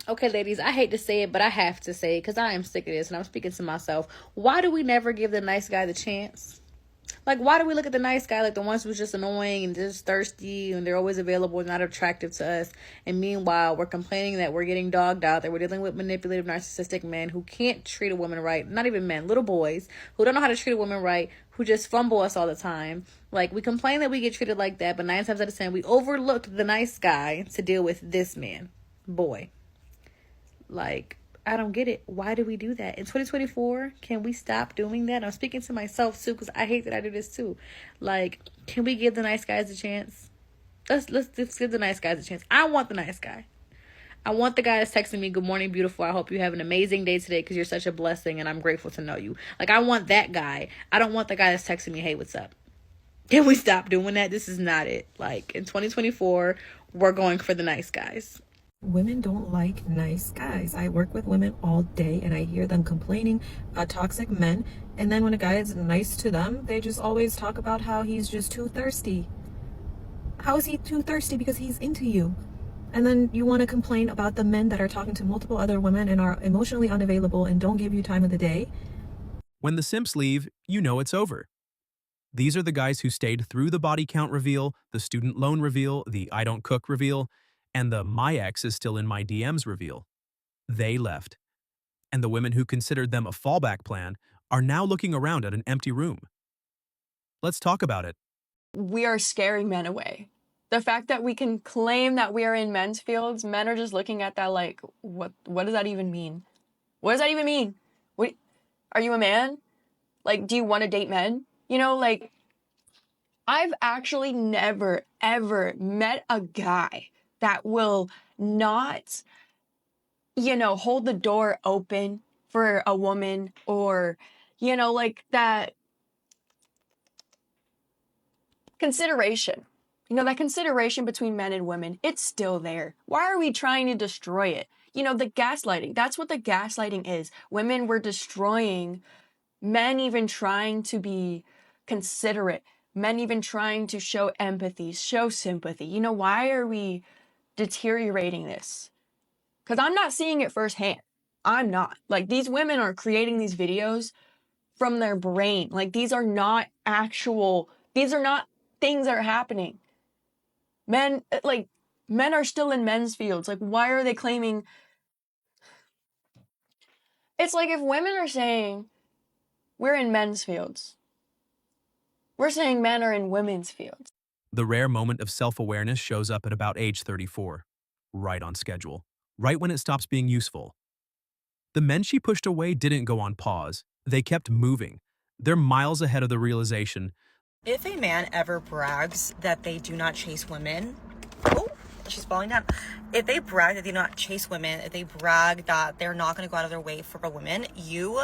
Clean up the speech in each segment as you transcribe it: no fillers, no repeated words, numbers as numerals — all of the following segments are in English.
Okay, ladies, I hate to say it, but I have to say it because I am sick of this and I'm speaking to myself. Why do we never give the nice guy the chance? Like, why do we look at the nice guy like the ones who's just annoying and just thirsty and they're always available and not attractive to us? And meanwhile, we're complaining that we're getting dogged out, that we're dealing with manipulative, narcissistic men who can't treat a woman right. Not even men, little boys who don't know how to treat a woman right, who just fumble us all the time. Like, we complain that we get treated like that, but 9 times out of 10, we overlooked the nice guy to deal with this man. Boy. Like, I don't get it. Why do we do that? In 2024, can we stop doing that? I'm speaking to myself too because I hate that I do this too. Like, can we give the nice guys a chance? Let's give the nice guys a chance. I want the nice guy. I want the guy that's texting me, "Good morning, beautiful. I hope you have an amazing day today because you're such a blessing and I'm grateful to know you." Like, I want that guy. I don't want the guy that's texting me, "Hey, what's up?" Can we stop doing that? This is not it. Like, in 2024, we're going for the nice guys. Women don't like nice guys. I work with women all day and I hear them complaining about toxic men. And then when a guy is nice to them, they just always talk about how he's just too thirsty. How is he too thirsty? Because he's into you. And then you want to complain about the men that are talking to multiple other women and are emotionally unavailable and don't give you time of the day. When the simps leave, you know it's over. These are the guys who stayed through the body count reveal, the student loan reveal, the I don't cook reveal, and the my ex is still in my DMs reveal. They left. And the women who considered them a fallback plan are now looking around at an empty room. Let's talk about it. We are scaring men away. The fact that we can claim that we are in men's fields, men are just looking at that like, what does that even mean? What does that even mean? What, are you a man? Like, do you want to date men? You know, like, I've actually never, ever met a guy that will not, hold the door open for a woman or, like that consideration. That consideration between men and women, it's still there. Why are we trying to destroy it? The gaslighting, that's what the gaslighting is. Women were destroying men, even trying to be considerate, men even trying to show empathy, show sympathy. Why are we deteriorating this? Because I'm not seeing it firsthand. I'm not. Like, these women are creating these videos from their brain. Like, these are not things that are happening. Men are still in men's fields. Like, why are they claiming? It's like if women are saying we're in men's fields, we're saying men are in women's fields. The rare moment of self-awareness shows up at about age 34, right on schedule, right when it stops being useful. The men she pushed away didn't go on pause. They kept moving. They're miles ahead of the realization. If a man ever brags that they do not chase women, oh, she's falling down. If they brag that they do not chase women, if they brag that they're not going to go out of their way for a woman, you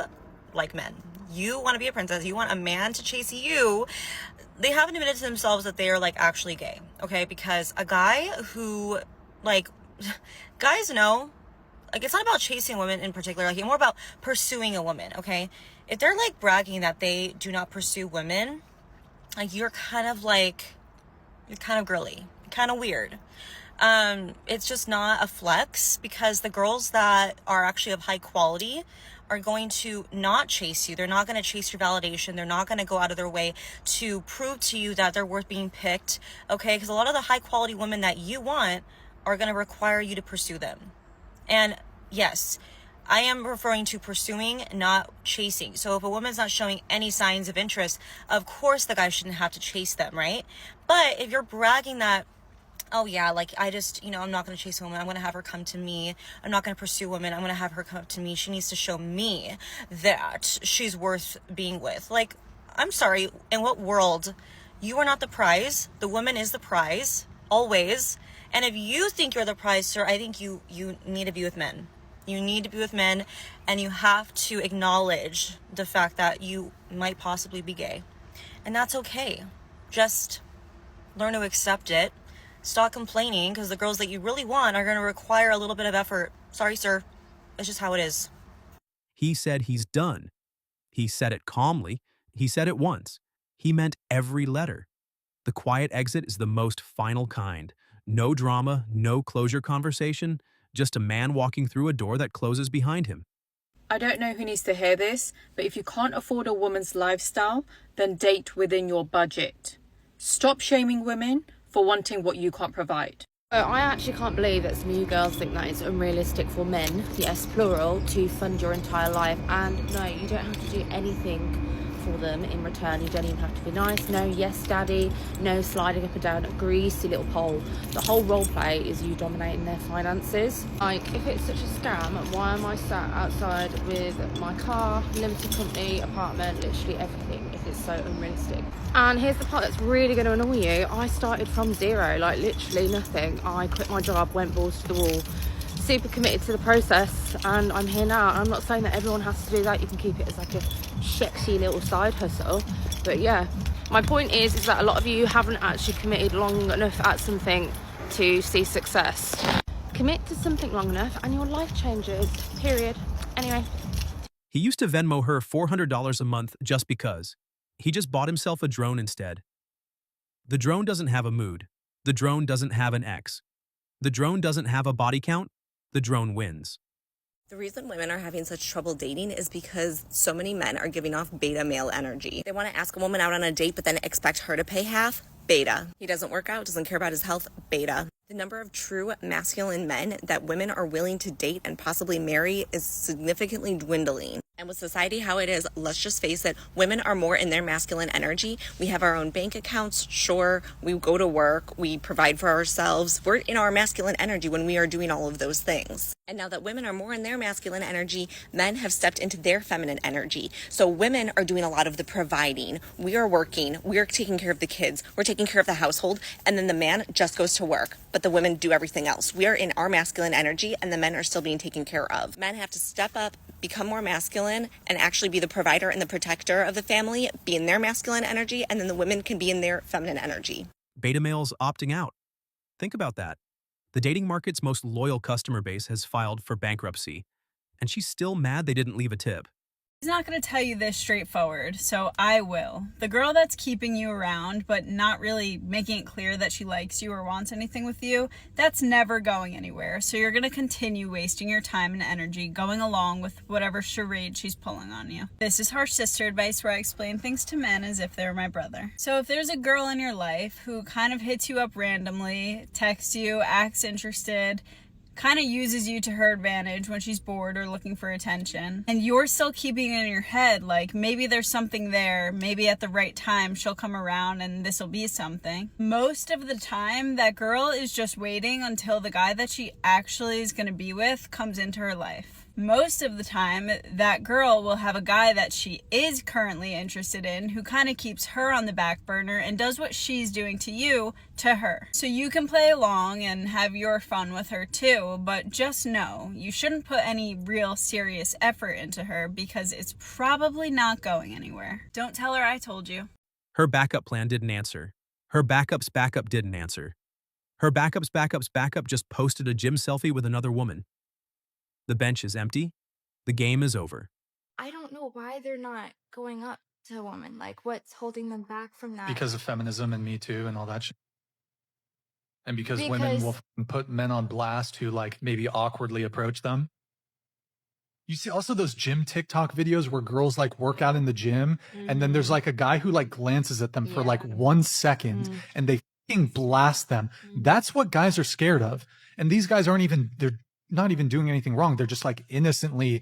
like men. You want to be a princess. You want a man to chase you. They haven't admitted to themselves that they are like actually gay, okay? Because a guy who, like, guys know, like, it's not about chasing women in particular, like, it's more about pursuing a woman, okay? If they're like bragging that they do not pursue women, like, you're kind of girly, kind of weird. It's just not a flex, because the girls that are actually of high quality are going to not chase you. They're not going to chase your validation. They're not going to go out of their way to prove to you that they're worth being picked, okay? Because a lot of the high quality women that you want are going to require you to pursue them. And yes, I am referring to pursuing, not chasing. So if a woman's not showing any signs of interest, of course the guy shouldn't have to chase them, right? But if you're bragging that, oh yeah, like, I just, I'm not going to chase a woman. I'm going to have her come to me. I'm not going to pursue women. I'm going to have her come up to me. She needs to show me that she's worth being with. Like, I'm sorry, in what world? You are not the prize. The woman is the prize, always. And if you think you're the prize, sir, I think you need to be with men. You need to be with men, and you have to acknowledge the fact that you might possibly be gay. And that's okay. Just learn to accept it. Stop complaining, because the girls that you really want are going to require a little bit of effort. Sorry, sir. It's just how it is. He said he's done. He said it calmly. He said it once. He meant every letter. The quiet exit is the most final kind. No drama, no closure conversation, just a man walking through a door that closes behind him. I don't know who needs to hear this, but if you can't afford a woman's lifestyle, then date within your budget. Stop shaming women for wanting what you can't provide. I actually can't believe that some of you girls think that it's unrealistic for men, yes, plural, to fund your entire life. And no, you don't have to do anything for them in return. You don't even have to be nice. No, yes, daddy. No sliding up and down a greasy little pole. The whole role play is you dominating their finances. Like, if it's such a scam, why am I sat outside with my car, limited company, apartment, literally everything, if it's so unrealistic? And here's the part that's really going to annoy you. I started from zero, like literally nothing. I quit my job, went balls to the wall, super committed to the process, and I'm here now. I'm not saying that everyone has to do that. You can keep it as like a sexy little side hustle, but yeah, my point is that a lot of you haven't actually committed long enough at something to see success. Commit to something long enough and your life changes, period. Anyway. He used to Venmo her $400 a month just because. He just bought himself a drone instead. The drone doesn't have a mood. The drone doesn't have an ex. The drone doesn't have a body count. The drone wins. The reason women are having such trouble dating is because so many men are giving off beta male energy. They want to ask a woman out on a date, but then expect her to pay half. Beta. He doesn't work out, doesn't care about his health. Beta. The number of true masculine men that women are willing to date and possibly marry is significantly dwindling. And with society how it is, let's just face it, women are more in their masculine energy. We have our own bank accounts, sure, we go to work, we provide for ourselves. We're in our masculine energy when we are doing all of those things. And now that women are more in their masculine energy, men have stepped into their feminine energy. So women are doing a lot of the providing. We are working, we're taking care of the kids, we're taking care of the household, and then the man just goes to work. But the women do everything else. We are in our masculine energy and the men are still being taken care of. Men have to step up, become more masculine, and actually be the provider and the protector of the family, be in their masculine energy, and then the women can be in their feminine energy. Beta males opting out. Think about that. The dating market's most loyal customer base has filed for bankruptcy, and she's still mad they didn't leave a tip. He's not going to tell you this straightforward, so I will. The girl that's keeping you around but not really making it clear that she likes you or wants anything with you, that's never going anywhere. So you're going to continue wasting your time and energy going along with whatever charade she's pulling on you. This is Harsh Sister Advice, where I explain things to men as if they're my brother. So if there's a girl in your life who kind of hits you up randomly, texts you, acts interested, kind of uses you to her advantage when she's bored or looking for attention, and you're still keeping it in your head like maybe there's something there, maybe at the right time she'll come around and this'll be something. Most of the time that girl is just waiting until the guy that she actually is going to be with comes into her life. Most of the time, that girl will have a guy that she is currently interested in who kind of keeps her on the back burner and does what she's doing to you to her. So you can play along and have your fun with her too, but just know you shouldn't put any real serious effort into her because it's probably not going anywhere. Don't tell her I told you. Her backup plan didn't answer. Her backup's backup didn't answer. Her backup's backup just posted a gym selfie with another woman. The bench is empty. The game is over. I don't know why they're not going up to a woman. Like, what's holding them back from that? Because of feminism and Me Too and all that shit. And because women will put men on blast who like maybe awkwardly approach them. You see also those gym TikTok videos where girls like work out in the gym and then there's like a guy who like glances at them for like 1 second and they fucking blast them. That's what guys are scared of. And these guys they're not even doing anything wrong. They're just like innocently,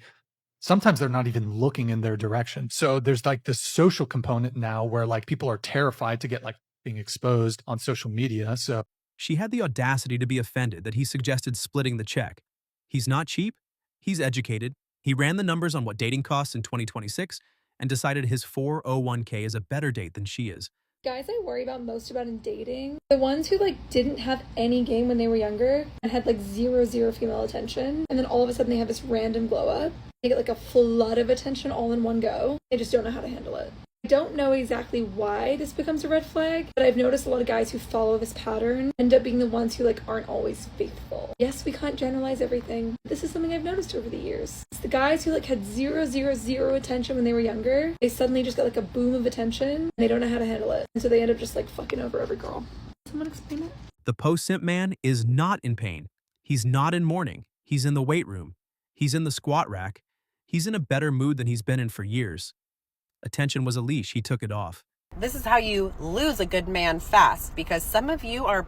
sometimes they're not even looking in their direction. So there's like this social component now where like people are terrified to get like being exposed on social media. So she had the audacity to be offended that he suggested splitting the check. He's not cheap. He's educated. He ran the numbers on what dating costs in 2026 and decided his 401k is a better date than she is. Guys I worry about most about in dating, the ones who like didn't have any game when they were younger and had like zero female attention, and then all of a sudden they have this random glow up. They get like a flood of attention all in one go. They just don't know how to handle it. I don't know exactly why this becomes a red flag, but I've noticed a lot of guys who follow this pattern end up being the ones who like aren't always faithful. Yes, we can't generalize everything. This is something I've noticed over the years. It's the guys who like had zero attention when they were younger. They suddenly just got like a boom of attention and they don't know how to handle it. And so they end up just like fucking over every girl. Someone explain it? The post-simp man is not in pain. He's not in mourning. He's in the weight room. He's in the squat rack. He's in a better mood than he's been in for years. Attention was a leash. He took it off. This is how you lose a good man fast, because some of you are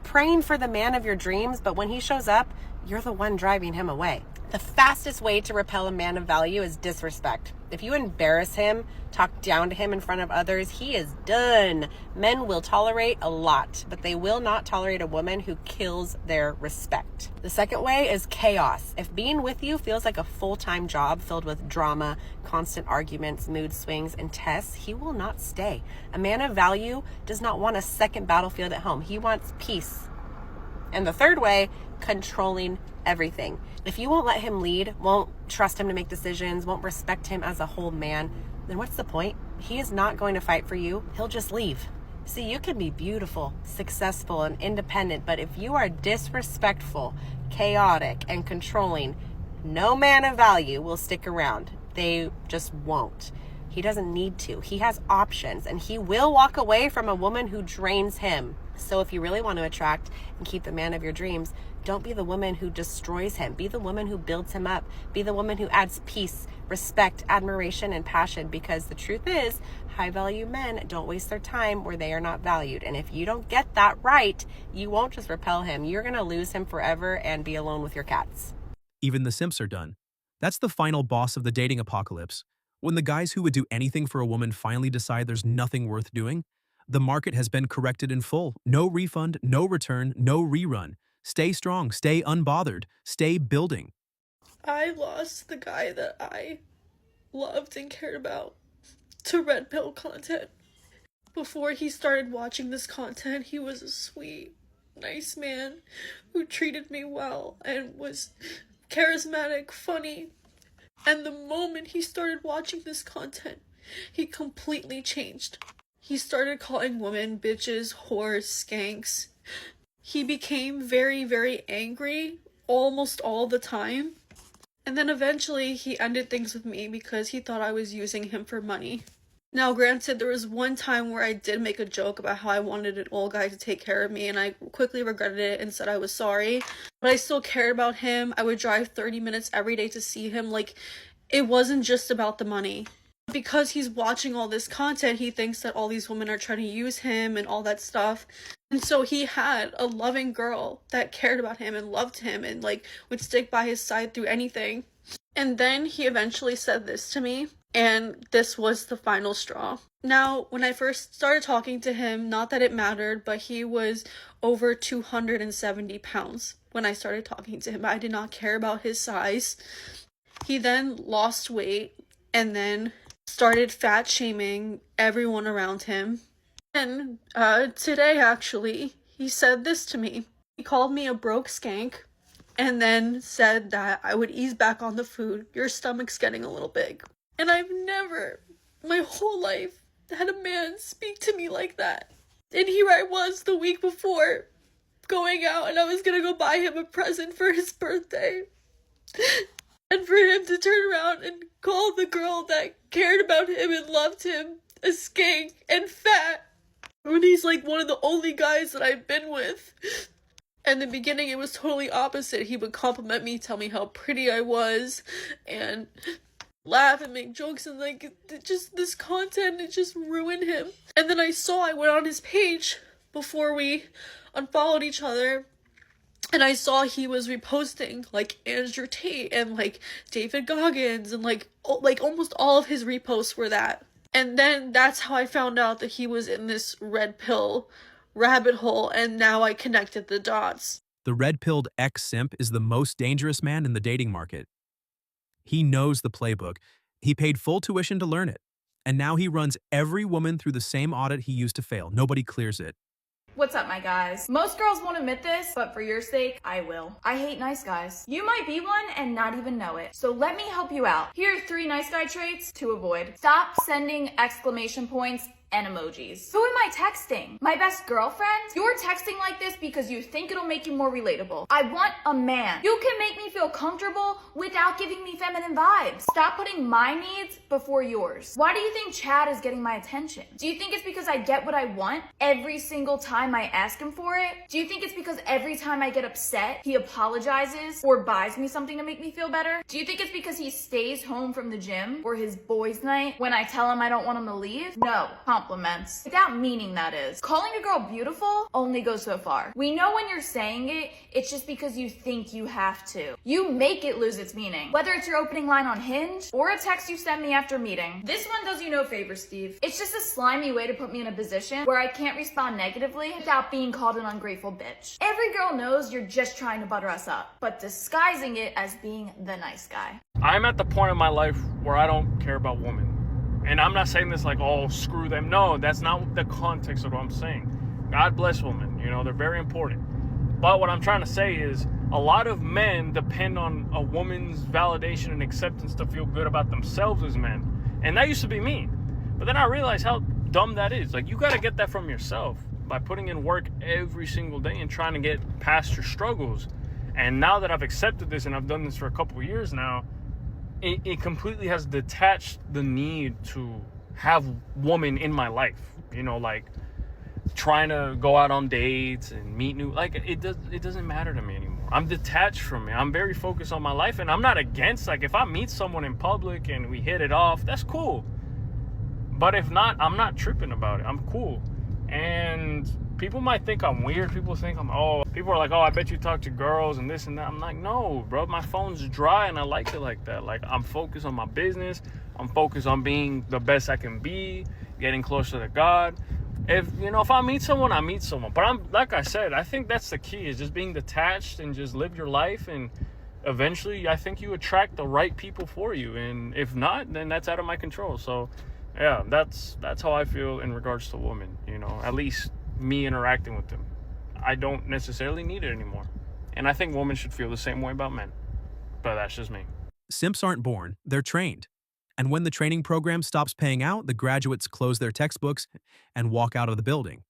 praying for the man of your dreams, but when he shows up, you're the one driving him away. The fastest way to repel a man of value is disrespect. If you embarrass him, talk down to him in front of others, he is done. Men will tolerate a lot, but they will not tolerate a woman who kills their respect. The second way is chaos. If being with you feels like a full-time job filled with drama, constant arguments, mood swings, and tests, he will not stay. A man of value does not want a second battlefield at home. He wants peace. And the third way, controlling everything. If you won't let him lead, won't trust him to make decisions, won't respect him as a whole man, then what's the point? He is not going to fight for you. He'll just leave. See, you can be beautiful, successful, and independent, but if you are disrespectful, chaotic, and controlling, no man of value will stick around. They just won't. He doesn't need to. He has options, and he will walk away from a woman who drains him. So if you really want to attract and keep the man of your dreams, don't be the woman who destroys him. Be the woman who builds him up. Be the woman who adds peace, respect, admiration, and passion, because the truth is, high-value men don't waste their time where they are not valued. And if you don't get that right, you won't just repel him. You're going to lose him forever and be alone with your cats. Even the simps are done. That's the final boss of the dating apocalypse. When the guys who would do anything for a woman finally decide there's nothing worth doing, the market has been corrected in full. No refund, no return, no rerun. Stay strong, stay unbothered, stay building. I lost the guy that I loved and cared about to red pill content. Before he started watching this content, he was a sweet, nice man who treated me well and was charismatic, funny. And the moment he started watching this content, he completely changed. He started calling women bitches, whores, skanks. He became very, very angry almost all the time. And then eventually he ended things with me because he thought I was using him for money. Now, granted, there was one time where I did make a joke about how I wanted an old guy to take care of me, and I quickly regretted it and said I was sorry. But I still cared about him. I would drive 30 minutes every day to see him. Like, it wasn't just about the money. Because he's watching all this content, he thinks that all these women are trying to use him and all that stuff. And so he had a loving girl that cared about him and loved him and, like, would stick by his side through anything. And then he eventually said this to me, and this was the final straw. Now, when I first started talking to him, not that it mattered, but he was over 270 pounds when I started talking to him. I did not care about his size. He then lost weight and then started fat shaming everyone around him. And today, actually, he said this to me. He called me a broke skank and then said that I would ease back on the food. Your stomach's getting a little big. And I've never, my whole life, had a man speak to me like that. And here I was the week before, going out, and I was gonna go buy him a present for his birthday. And for him to turn around and call the girl that cared about him and loved him a skank and fat, when he's like one of the only guys that I've been with. In the beginning, it was totally opposite. He would compliment me, tell me how pretty I was, and laugh and make jokes, and like, just this content, it just ruined him. And then I went on his page before we unfollowed each other, and I saw he was reposting, like, Andrew Tate and, like, David Goggins, and, like almost all of his reposts were that. And then that's how I found out that he was in this red pill rabbit hole, and now I connected the dots. The red-pilled ex-simp is the most dangerous man in the dating market. He knows the playbook. He paid full tuition to learn it. And now he runs every woman through the same audit he used to fail. Nobody clears it. What's up, my guys? Most girls won't admit this, but for your sake, I will. I hate nice guys. You might be one and not even know it. So let me help you out. Here are 3 nice guy traits to avoid. Stop sending exclamation points and emojis. Who am I texting? My best girlfriend? You're texting like this because you think it'll make you more relatable. I want a man. You can make me feel comfortable without giving me feminine vibes. Stop putting my needs before yours. Why do you think Chad is getting my attention? Do you think it's because I get what I want every single time I ask him for it? Do you think it's because every time I get upset, he apologizes or buys me something to make me feel better? Do you think it's because he stays home from the gym or his boys' night when I tell him I don't want him to leave? No, compliments. Without meaning, that is. Calling a girl beautiful only goes so far. We know when you're saying it, it's just because you think you have to. You make it lose its meaning. Whether it's your opening line on Hinge or a text you send me after meeting. This one does you no favor, Steve. It's just a slimy way to put me in a position where I can't respond negatively without being called an ungrateful bitch. Every girl knows you're just trying to butter us up, but disguising it as being the nice guy. I'm at the point in my life where I don't care about women. And I'm not saying this like, oh, screw them. No, that's not the context of what I'm saying. God bless women. You know, they're very important. But what I'm trying to say is a lot of men depend on a woman's validation and acceptance to feel good about themselves as men. And that used to be me. But then I realized how dumb that is. Like, you got to get that from yourself by putting in work every single day and trying to get past your struggles. And now that I've accepted this and I've done this for a couple of years now, it completely has detached the need to have woman in my life. You know, like trying to go out on dates and meet new, like it doesn't matter to me anymore. I'm detached from it. I'm very focused on my life, and I'm not against, like, if I meet someone in public and we hit it off, that's cool. But if not, I'm not tripping about it. I'm cool. And people might think I'm weird. People are like, oh, I bet you talk to girls and this and that. I'm like, no, bro, my phone's dry and I like it like that. Like, I'm focused on my business. I'm focused on being the best I can be, getting closer to God. If I meet someone, I meet someone. But I'm, like I said, I think that's the key, is just being detached and just live your life. And eventually I think you attract the right people for you. And if not, then that's out of my control. So yeah, that's how I feel in regards to women, at least me interacting with them. I don't necessarily need it anymore. And I think women should feel the same way about men. But that's just me. Simps aren't born, they're trained. And when the training program stops paying out, the graduates close their textbooks and walk out of the building.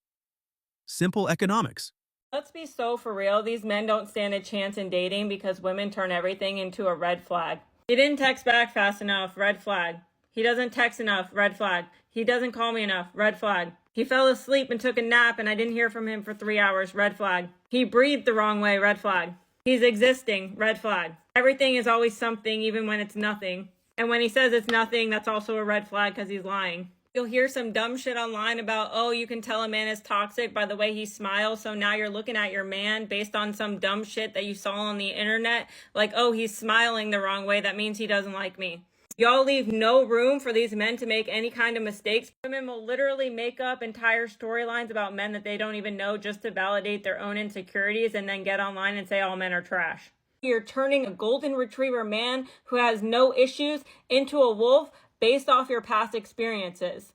Simple economics. Let's be so for real. These men don't stand a chance in dating because women turn everything into a red flag. He didn't text back fast enough, red flag. He doesn't text enough, red flag. He doesn't call me enough, red flag. He fell asleep and took a nap and I didn't hear from him for 3 hours, red flag. He breathed the wrong way, red flag. He's existing, red flag. Everything is always something, even when it's nothing. And when he says it's nothing, that's also a red flag because he's lying. You'll hear some dumb shit online about, oh, you can tell a man is toxic by the way he smiles. So now you're looking at your man based on some dumb shit that you saw on the internet. Like, oh, he's smiling the wrong way. That means he doesn't like me. Y'all leave no room for these men to make any kind of mistakes. Women will literally make up entire storylines about men that they don't even know just to validate their own insecurities and then get online and say all men are trash. You're turning a golden retriever man who has no issues into a wolf based off your past experiences.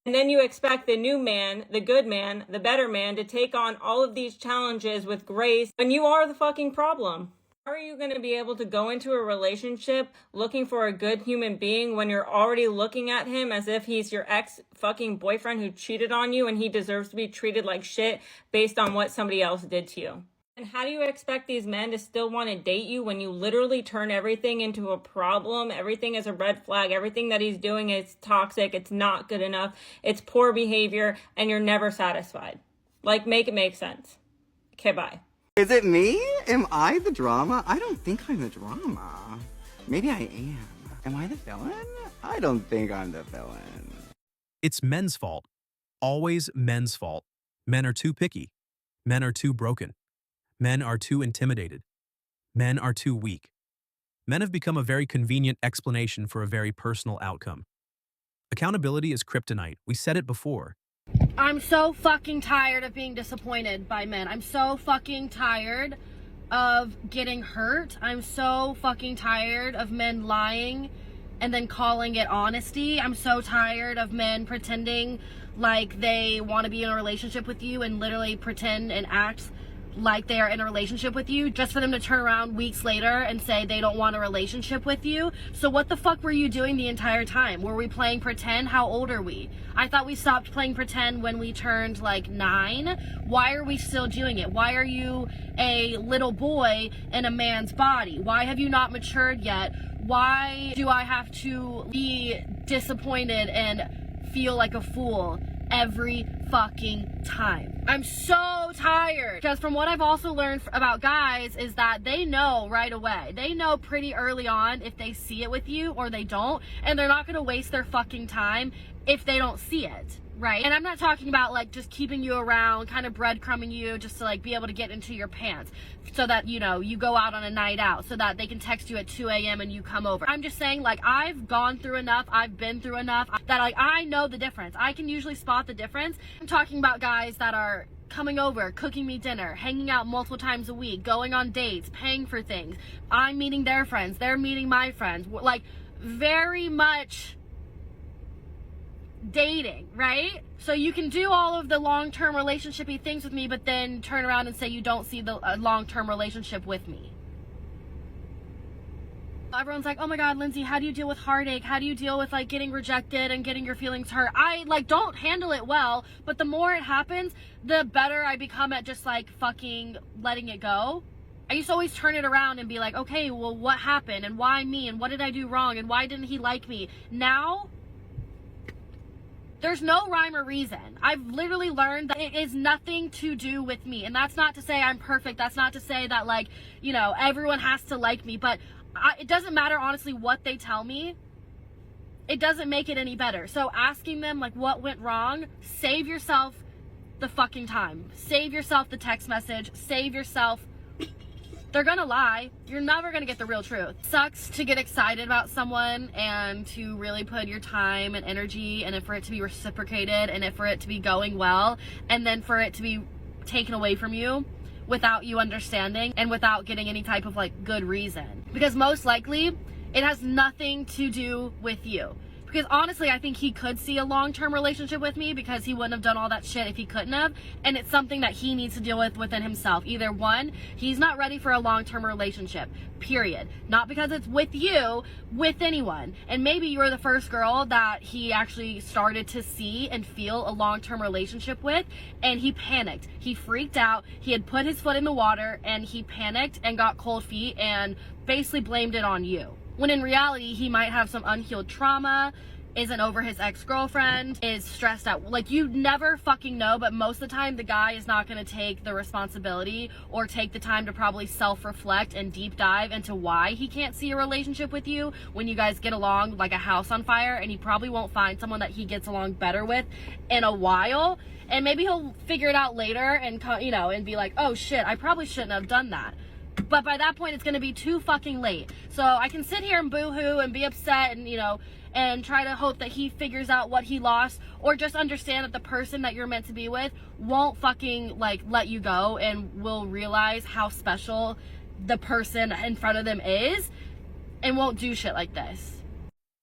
And then you expect the new man, the good man, the better man to take on all of these challenges with grace when you are the fucking problem. How are you going to be able to go into a relationship looking for a good human being when you're already looking at him as if he's your ex-fucking boyfriend who cheated on you and he deserves to be treated like shit based on what somebody else did to you? And how do you expect these men to still want to date you when you literally turn everything into a problem? Everything is a red flag. Everything that he's doing is toxic. It's not good enough. It's poor behavior and you're never satisfied. Like, make it make sense. Okay, bye. Is it me? Am I the drama? I don't think I'm the drama. Maybe I am. Am I the villain? I don't think I'm the villain. It's men's fault. Always men's fault. Men are too picky. Men are too broken. Men are too intimidated. Men are too weak. Men have become a very convenient explanation for a very personal outcome. Accountability is kryptonite. We said it before. I'm so fucking tired of being disappointed by men. I'm so fucking tired of getting hurt. I'm so fucking tired of men lying and then calling it honesty. I'm so tired of men pretending like they want to be in a relationship with you and literally pretend and act like they're in a relationship with you, just for them to turn around weeks later and say they don't want a relationship with you. So what the fuck were you doing the entire time? Were we playing pretend? How old are we? I thought we stopped playing pretend when we turned like 9. Why are we still doing it? Why are you a little boy in a man's body? Why have you not matured yet? Why do I have to be disappointed and feel like a fool every fucking time? I'm so tired, because from what I've also learned about guys is that they know right away. They know pretty early on if they see it with you or they don't, and they're not going to waste their fucking time if they don't see it, right? And I'm not talking about like just keeping you around, kind of breadcrumbing you just to like be able to get into your pants so that, you know, you go out on a night out so that they can text you at 2 a.m. and you come over. I'm just saying, like, I've gone through enough, I've been through enough that like I know the difference. I can usually spot the difference. I'm talking about guys that are coming over, cooking me dinner, hanging out multiple times a week, going on dates, paying for things. I'm meeting their friends, they're meeting my friends. Like, very much dating, right? So you can do all of the long-term relationshipy things with me, but then turn around and say you don't see the long-term relationship with me. Everyone's like, oh my god, Lindsay, how do you deal with heartache? How do you deal with like getting rejected and getting your feelings hurt? I like don't handle it well, but the more it happens, the better I become at just like fucking letting it go. I used to always turn it around and be like, okay, well, what happened and why me and what did I do wrong and why didn't he like me? Now there's no rhyme or reason. I've literally learned that it is nothing to do with me. And that's not to say I'm perfect. That's not to say that, like, you know, everyone has to like me. But it doesn't matter, honestly, what they tell me. It doesn't make it any better. So asking them, like, what went wrong, save yourself the fucking time. Save yourself the text message. Save yourself. They're gonna lie. You're never gonna get the real truth. Sucks to get excited about someone and to really put your time and energy and for it to be reciprocated and for it to be going well and then for it to be taken away from you without you understanding and without getting any type of like good reason. Because most likely it has nothing to do with you. Because honestly, I think he could see a long-term relationship with me because he wouldn't have done all that shit if he couldn't have. And it's something that he needs to deal with within himself. Either one, he's not ready for a long-term relationship, period. Not because it's with you, with anyone. And maybe you were the first girl that he actually started to see and feel a long-term relationship with. And he panicked. He freaked out. He had put his foot in the water and he panicked and got cold feet and basically blamed it on you. When in reality, he might have some unhealed trauma, isn't over his ex-girlfriend, is stressed out. Like, you never fucking know, but most of the time, the guy is not going to take the responsibility or take the time to probably self-reflect and deep dive into why he can't see a relationship with you when you guys get along like a house on fire, and he probably won't find someone that he gets along better with in a while. And maybe he'll figure it out later and, you know, and be like, oh shit, I probably shouldn't have done that. But by that point, it's going to be too fucking late. So I can sit here and boo-hoo and be upset and, you know, and try to hope that he figures out what he lost, or just understand that the person that you're meant to be with won't fucking, like, let you go and will realize how special the person in front of them is and won't do shit like this.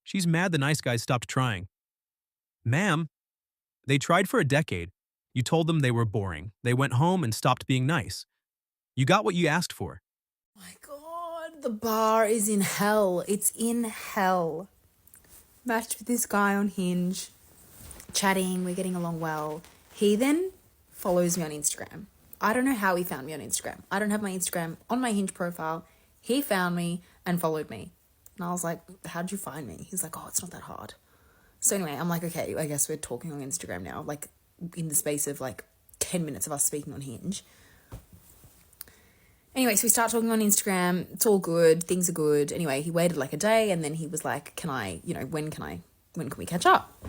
She's mad the nice guys stopped trying. Ma'am, they tried for a decade. You told them they were boring. They went home and stopped being nice. You got what you asked for. My God, the bar is in hell. It's in hell. Matched with this guy on Hinge, chatting, we're getting along well. He then follows me on Instagram. I don't know how he found me on Instagram. I don't have my Instagram on my Hinge profile. He found me and followed me. And I was like, how'd you find me? He's like, oh, it's not that hard. So anyway, I'm like, okay, I guess we're talking on Instagram now, like in the space of like 10 minutes of us speaking on Hinge. Anyway, so we start talking on Instagram. It's all good. Things are good. Anyway, he waited like a day and then he was like, when can we catch up?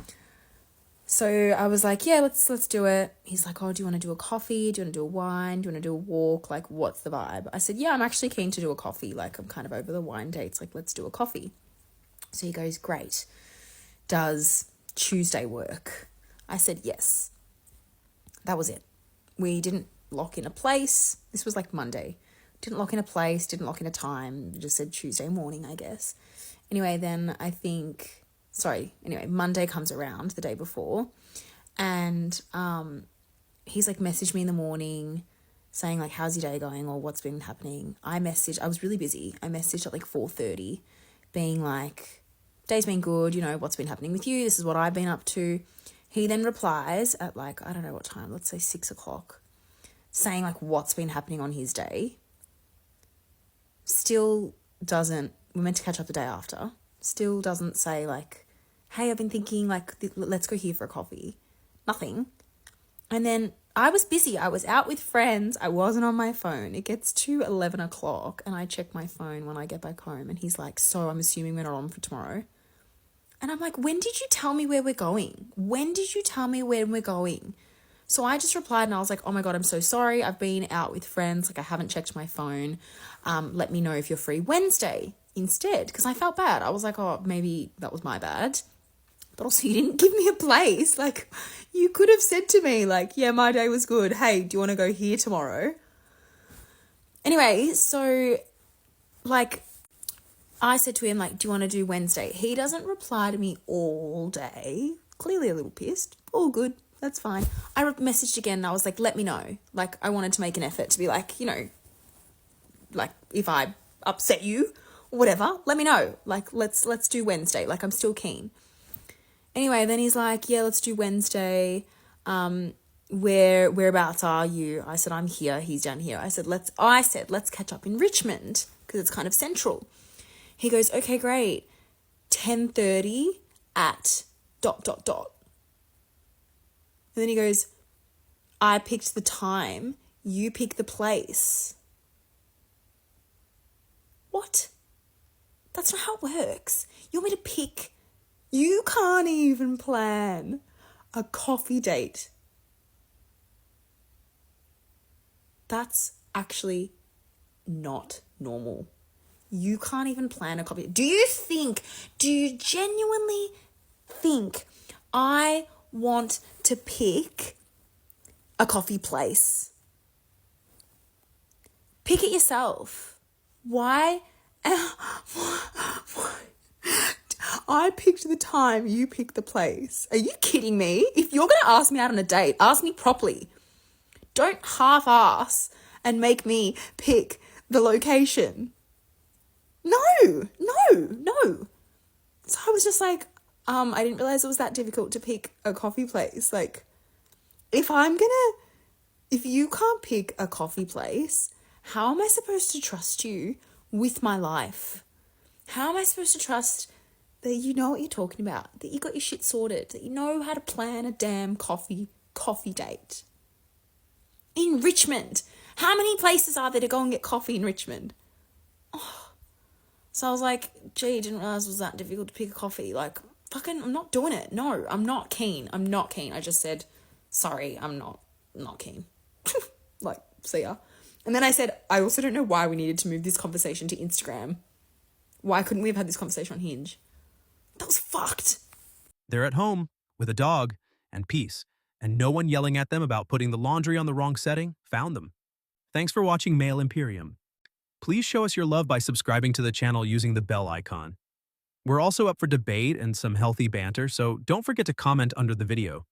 So I was like, yeah, let's do it. He's like, oh, do you want to do a coffee? Do you want to do a wine? Do you want to do a walk? Like, what's the vibe? I said, yeah, I'm actually keen to do a coffee. Like, I'm kind of over the wine dates. Like, let's do a coffee. So he goes, great. Does Tuesday work? I said, yes. That was it. We didn't lock in a place. This was like Monday. Didn't lock in a place, didn't lock in a time, just said Tuesday morning, I guess. Anyway, then Monday comes around the day before and he's like messaged me in the morning saying like, how's your day going or what's been happening. I was really busy. I messaged at like 4:30 being like, day's been good, you know, what's been happening with you? This is what I've been up to. He then replies at like, I don't know what time, let's say 6 o'clock, saying like what's been happening on his day. Still doesn't, we're meant to catch up the day after, still doesn't say like, hey, I've been thinking like, let's go here for a coffee. Nothing. And then I was busy. I was out with friends. I wasn't on my phone. It gets to 11 o'clock and I check my phone when I get back home and he's like, so I'm assuming we're not on for tomorrow. And I'm like, when did you tell me where we're going? When did you tell me where we're going? So I just replied and I was like, oh my God, I'm so sorry. I've been out with friends. Like I haven't checked my phone. Let me know if you're free Wednesday instead. Because I felt bad. I was like, oh, maybe that was my bad. But also you didn't give me a place. Like you could have said to me like, yeah, my day was good. Hey, do you want to go here tomorrow? Anyway, so like I said to him like, do you want to do Wednesday? He doesn't reply to me all day. Clearly a little pissed. All good. That's fine. I messaged again and I was like, let me know. Like I wanted to make an effort to be like, you know, like if I upset you or whatever, let me know. Like let's do Wednesday. Like I'm still keen. Anyway, then he's like, yeah, let's do Wednesday. Whereabouts are you? I said, I'm here. He's down here. I said, let's catch up in Richmond because it's kind of central. He goes, okay, great. 10:30 at ... And then he goes, I picked the time. You pick the place. What? That's not how it works. You want me to pick... You can't even plan a coffee date. That's actually not normal. You can't even plan a coffee date. Do you genuinely think I want to pick a coffee place? Pick it yourself. Why? I picked the time, you pick the place. Are you kidding me? If you're going to ask me out on a date, ask me properly. Don't half-ass and make me pick the location. No. So I was just like, I didn't realize it was that difficult to pick a coffee place. Like, if you can't pick a coffee place, how am I supposed to trust you with my life? How am I supposed to trust that you know what you're talking about, that you got your shit sorted, that you know how to plan a damn coffee date? In Richmond. How many places are there to go and get coffee in Richmond? Oh. So I was like, gee, didn't realize it was that difficult to pick a coffee. Like, fucking, I'm not doing it. No, I'm not keen. I just said, sorry, I'm not keen. Like, see ya. And then I said, I also don't know why we needed to move this conversation to Instagram. Why couldn't we have had this conversation on Hinge? That was fucked. They're at home with a dog and peace, and no one yelling at them about putting the laundry on the wrong setting found them. Thanks for watching Male Imperium. Please show us your love by subscribing to the channel using the bell icon. We're also up for debate and some healthy banter, so don't forget to comment under the video.